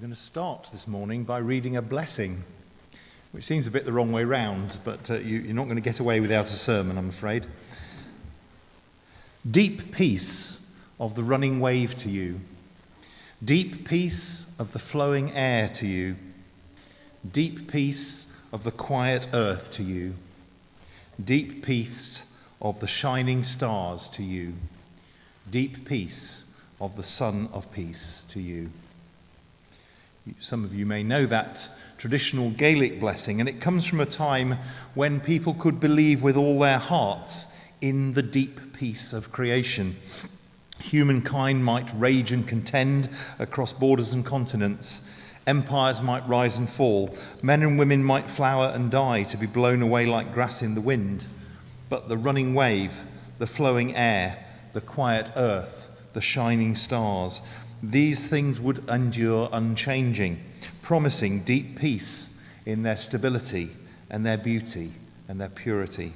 I'm going to start this morning by reading a blessing, which seems a bit the wrong way round, but you're not going to get away without a sermon, I'm afraid. Deep peace of the running wave to you. Deep peace of the flowing air to you. Deep peace of the quiet earth to you. Deep peace of the shining stars to you. Deep peace of the Son of Peace to you. Some of you may know that traditional Gaelic blessing, and it comes from a time when people could believe with all their hearts in the deep peace of creation. Humankind might rage and contend across borders and continents. Empires might rise and fall. Men and women might flower and die to be blown away like grass in the wind. But the running wave, the flowing air, the quiet earth, the shining stars, these things would endure unchanging, promising deep peace in their stability and their beauty and their purity.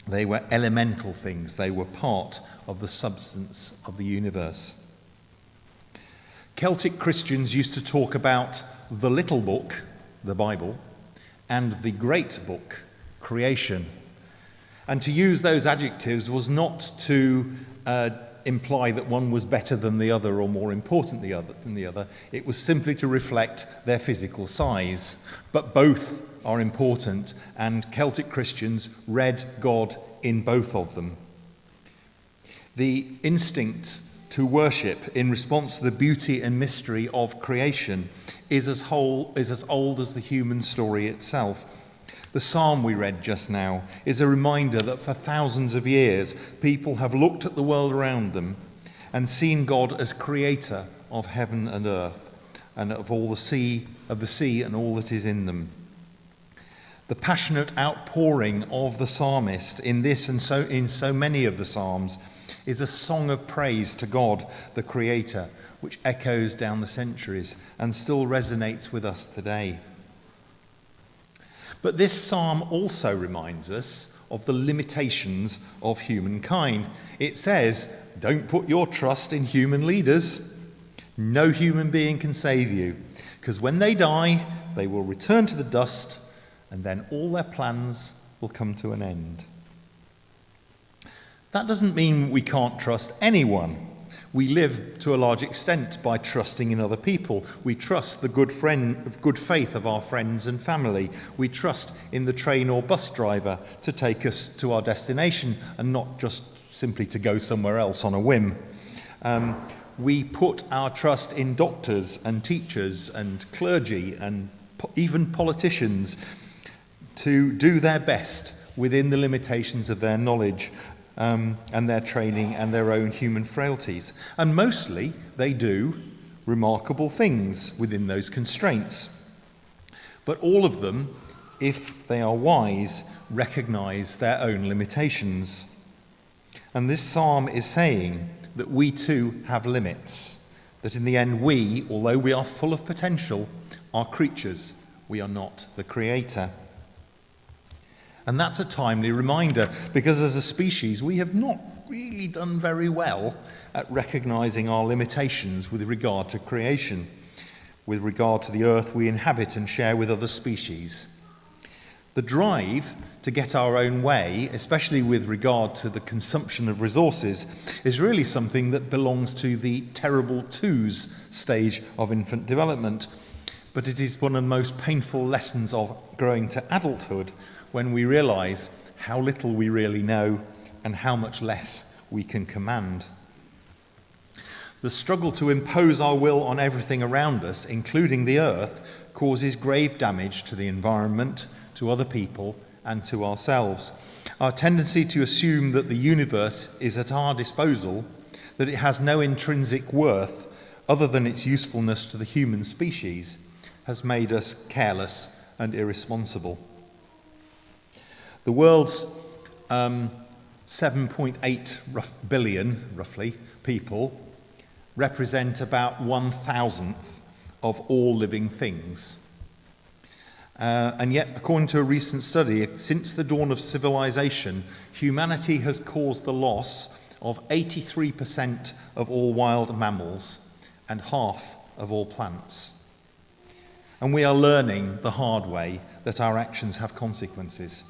They were elemental things. They were part of the substance of the universe. Celtic Christians used to talk about the little book, the Bible, and the great book, creation. And to use those adjectives was not to imply that one was better than the other or more important than the other. It was simply to reflect their physical size. But both are important, and Celtic Christians read God in both of them. The instinct to worship in response to the beauty and mystery of creation is as old as the human story itself. The psalm we read just now is a reminder that for thousands of years, people have looked at the world around them and seen God as creator of heaven and earth and of the sea and all that is in them. The passionate outpouring of the psalmist in this and in so many of the psalms is a song of praise to God, the creator, which echoes down the centuries and still resonates with us today. But this psalm also reminds us of the limitations of humankind. It says, don't put your trust in human leaders. No human being can save you, because when they die, they will return to the dust, and then all their plans will come to an end. That doesn't mean we can't trust anyone. We live to a large extent by trusting in other people. We trust the good faith of our friends and family. We trust in the train or bus driver to take us to our destination and not just simply to go somewhere else on a whim. We put our trust in doctors and teachers and clergy and even politicians to do their best within the limitations of their knowledge and their training and their own human frailties. And mostly they do remarkable things within those constraints. But all of them, if they are wise, recognize their own limitations. And this psalm is saying that we too have limits, that in the end we, although we are full of potential, are creatures. We are not the creator. And that's a timely reminder, because as a species, we have not really done very well at recognizing our limitations with regard to creation, with regard to the earth we inhabit and share with other species. The drive to get our own way, especially with regard to the consumption of resources, is really something that belongs to the terrible twos stage of infant development. But it is one of the most painful lessons of growing to adulthood, when we realize how little we really know and how much less we can command. The struggle to impose our will on everything around us, including the earth, causes grave damage to the environment, to other people, and to ourselves. Our tendency to assume that the universe is at our disposal, that it has no intrinsic worth other than its usefulness to the human species, has made us careless and irresponsible. The world's 7.8 billion, roughly, people represent about 1/1000 of all living things. And yet, according to a recent study, since the dawn of civilization, humanity has caused the loss of 83% of all wild mammals and half of all plants. And we are learning the hard way that our actions have consequences.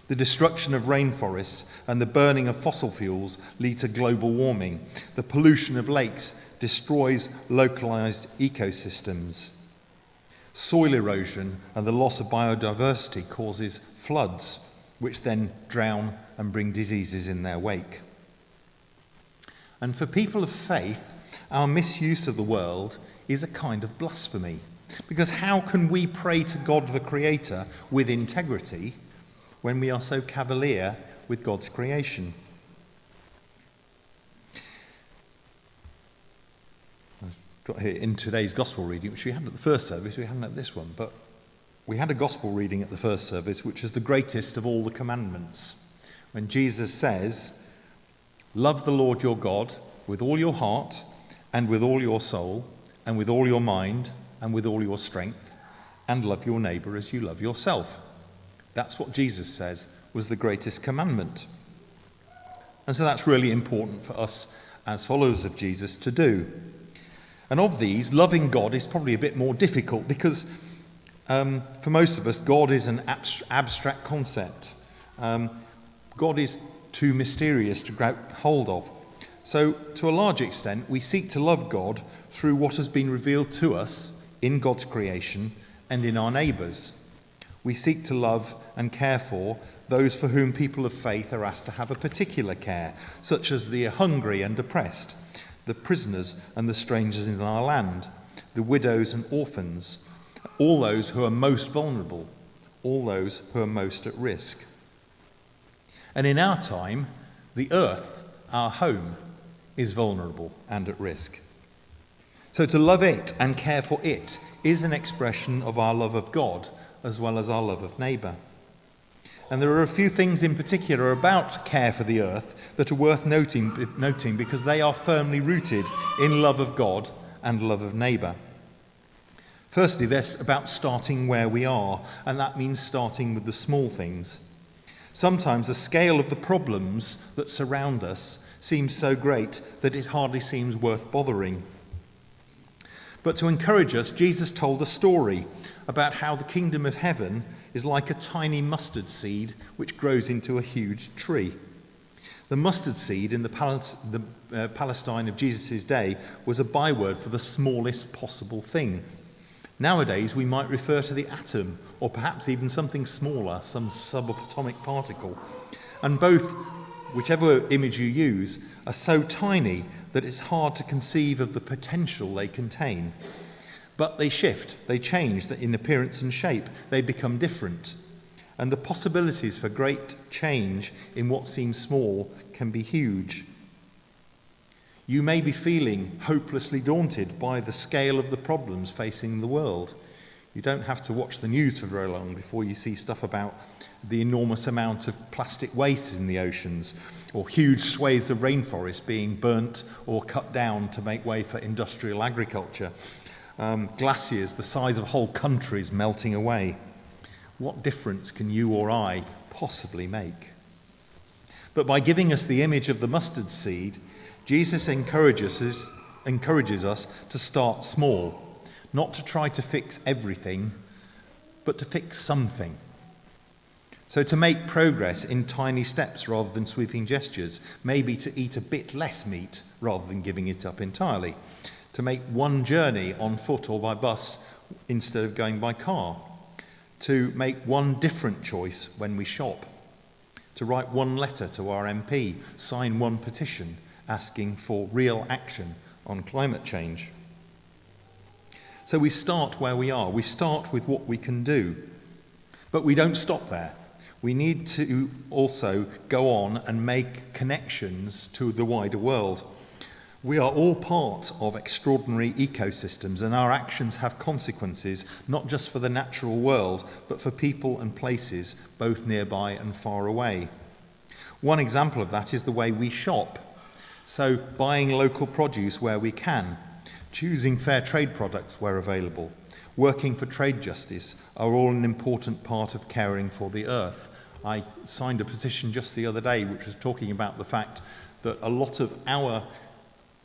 The destruction of rainforests and the burning of fossil fuels lead to global warming. The pollution of lakes destroys localized ecosystems. Soil erosion and the loss of biodiversity causes floods, which then drown and bring diseases in their wake. And for people of faith, our misuse of the world is a kind of blasphemy. Because how can we pray to God the Creator with integrity when we are so cavalier with God's creation? I've got here in today's gospel reading, which we had at the first service, we hadn't at this one, but we had a gospel reading at the first service, which is the greatest of all the commandments. When Jesus says, "Love the Lord your God with all your heart and with all your soul and with all your mind and with all your strength, and love your neighbour as you love yourself." That's what Jesus says was the greatest commandment. And so that's really important for us as followers of Jesus to do. And of these, loving God is probably a bit more difficult because for most of us, God is an abstract concept. God is too mysterious to grab hold of. So to a large extent, we seek to love God through what has been revealed to us in God's creation and in our neighbours. We seek to love and care for those for whom people of faith are asked to have a particular care, such as the hungry and oppressed, the prisoners and the strangers in our land, the widows and orphans, all those who are most vulnerable, all those who are most at risk. And in our time, the earth, our home, is vulnerable and at risk. So to love it and care for it is an expression of our love of God as well as our love of neighbour. And there are a few things in particular about care for the earth that are worth noting because they are firmly rooted in love of God and love of neighbour. Firstly, they're about starting where we are, and that means starting with the small things. Sometimes the scale of the problems that surround us seems so great that it hardly seems worth bothering. But to encourage us, Jesus told a story about how the kingdom of heaven is like a tiny mustard seed which grows into a huge tree. The mustard seed in the Palestine of Jesus' day was a byword for the smallest possible thing. Nowadays, we might refer to the atom, or perhaps even something smaller, some subatomic particle. And both, whichever image you use, are so tiny that it's hard to conceive of the potential they contain. But they shift, they change in appearance and shape, they become different. And the possibilities for great change in what seems small can be huge. You may be feeling hopelessly daunted by the scale of the problems facing the world. You don't have to watch the news for very long before you see stuff about the enormous amount of plastic waste in the oceans, or huge swathes of rainforest being burnt or cut down to make way for industrial agriculture. Glaciers the size of whole countries melting away. What difference can you or I possibly make? But by giving us the image of the mustard seed, Jesus encourages us to start small, not to try to fix everything, but to fix something. So to make progress in tiny steps rather than sweeping gestures, maybe to eat a bit less meat rather than giving it up entirely, to make one journey on foot or by bus instead of going by car, to make one different choice when we shop, to write one letter to our MP, sign one petition asking for real action on climate change. So we start where we are. We start with what we can do. But we don't stop there. We need to also go on and make connections to the wider world. We are all part of extraordinary ecosystems, and our actions have consequences, not just for the natural world, but for people and places, both nearby and far away. One example of that is the way we shop. So buying local produce where we can, choosing fair trade products where available, working for trade justice are all an important part of caring for the earth. I signed a petition just the other day which was talking about the fact that a lot of our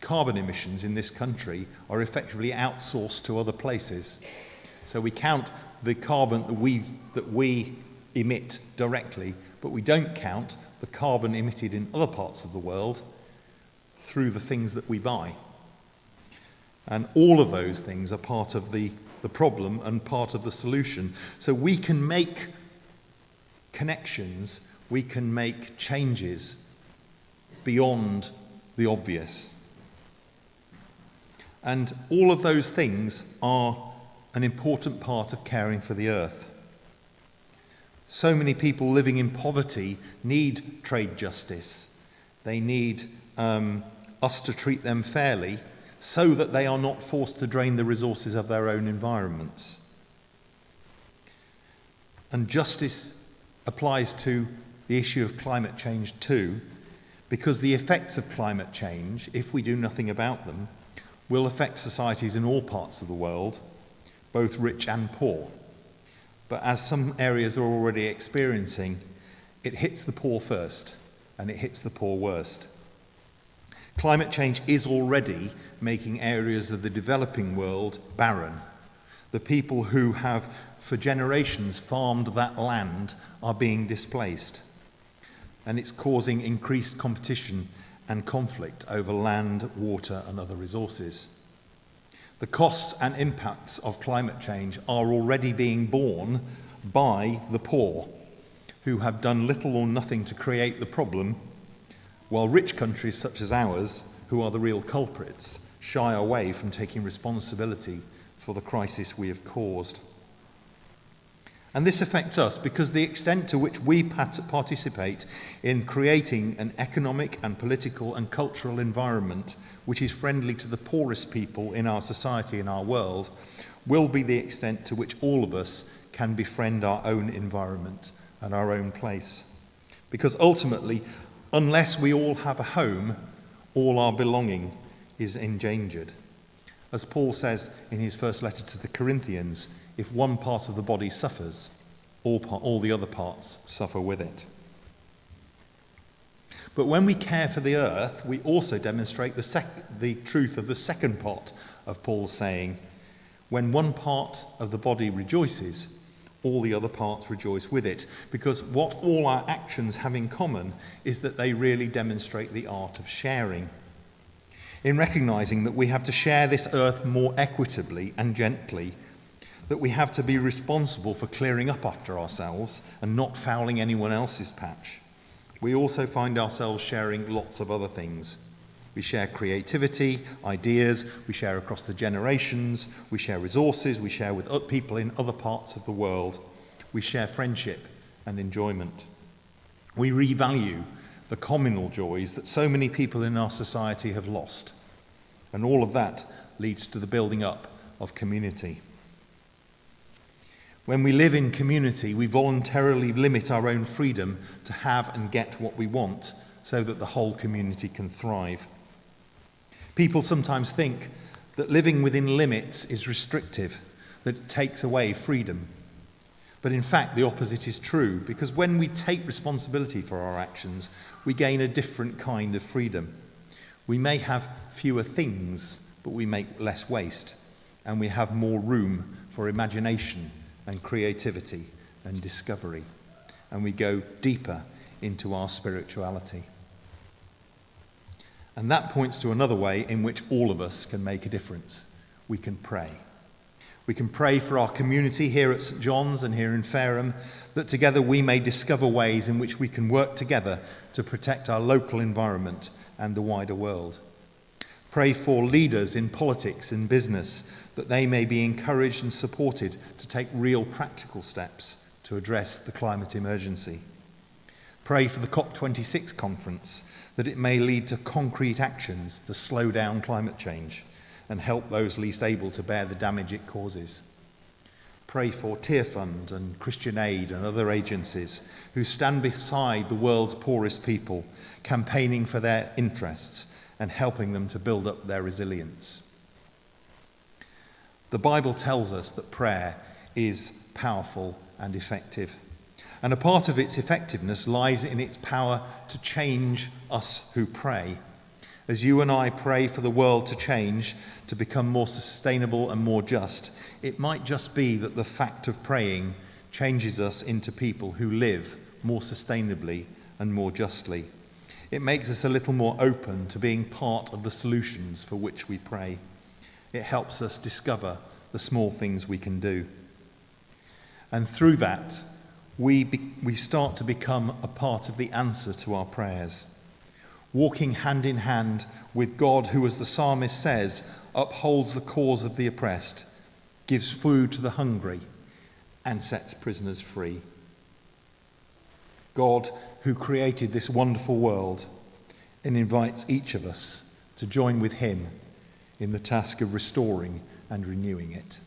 carbon emissions in this country are effectively outsourced to other places. So we count the carbon that we emit directly, but we don't count the carbon emitted in other parts of the world through the things that we buy. And all of those things are part of the problem and part of the solution. So we can make connections, we can make changes beyond the obvious. And all of those things are an important part of caring for the earth. So many people living in poverty need trade justice. They need us to treat them fairly so that they are not forced to drain the resources of their own environments. And justice applies to the issue of climate change too, because the effects of climate change, if we do nothing about them, will affect societies in all parts of the world, both rich and poor. But as some areas are already experiencing, it hits the poor first, and it hits the poor worst. Climate change is already making areas of the developing world barren. The people who have for generations farmed that land are being displaced. And it's causing increased competition and conflict over land, water, and other resources. The costs and impacts of climate change are already being borne by the poor, who have done little or nothing to create the problem, while rich countries such as ours, who are the real culprits, shy away from taking responsibility for the crisis we have caused. And this affects us because the extent to which we participate in creating an economic and political and cultural environment which is friendly to the poorest people in our society and our world will be the extent to which all of us can befriend our own environment and our own place. Because ultimately, unless we all have a home, all our belonging is endangered. As Paul says in his first letter to the Corinthians, if one part of the body suffers, all the other parts suffer with it. But when we care for the earth, we also demonstrate the truth of the second part of Paul's saying, when one part of the body rejoices, all the other parts rejoice with it. Because what all our actions have in common is that they really demonstrate the art of sharing. In recognizing that we have to share this earth more equitably and gently, that we have to be responsible for clearing up after ourselves and not fouling anyone else's patch, we also find ourselves sharing lots of other things. We share creativity, ideas, we share across the generations, we share resources, we share with people in other parts of the world, we share friendship and enjoyment. We revalue the communal joys that so many people in our society have lost. And all of that leads to the building up of community. When we live in community, we voluntarily limit our own freedom to have and get what we want so that the whole community can thrive. People sometimes think that living within limits is restrictive, that it takes away freedom. But in fact, the opposite is true, because when we take responsibility for our actions, we gain a different kind of freedom. We may have fewer things, but we make less waste, and we have more room for imagination and creativity and discovery, and we go deeper into our spirituality. And that points to another way in which all of us can make a difference. We can pray. We can pray for our community here at St. John's and here in Fareham, that together we may discover ways in which we can work together to protect our local environment and the wider world. Pray for leaders in politics and business, that they may be encouraged and supported to take real practical steps to address the climate emergency. Pray for the COP26 conference, that it may lead to concrete actions to slow down climate change and help those least able to bear the damage it causes. Pray for Tearfund and Christian Aid and other agencies who stand beside the world's poorest people, campaigning for their interests and helping them to build up their resilience. The Bible tells us that prayer is powerful and effective. And a part of its effectiveness lies in its power to change us who pray. As you and I pray for the world to change, to become more sustainable and more just, it might just be that the fact of praying changes us into people who live more sustainably and more justly. It makes us a little more open to being part of the solutions for which we pray. It helps us discover the small things we can do. And through that, we start to become a part of the answer to our prayers. Walking hand in hand with God, who, as the psalmist says, upholds the cause of the oppressed, gives food to the hungry, and sets prisoners free. God, who created this wonderful world and invites each of us to join with him in the task of restoring and renewing it.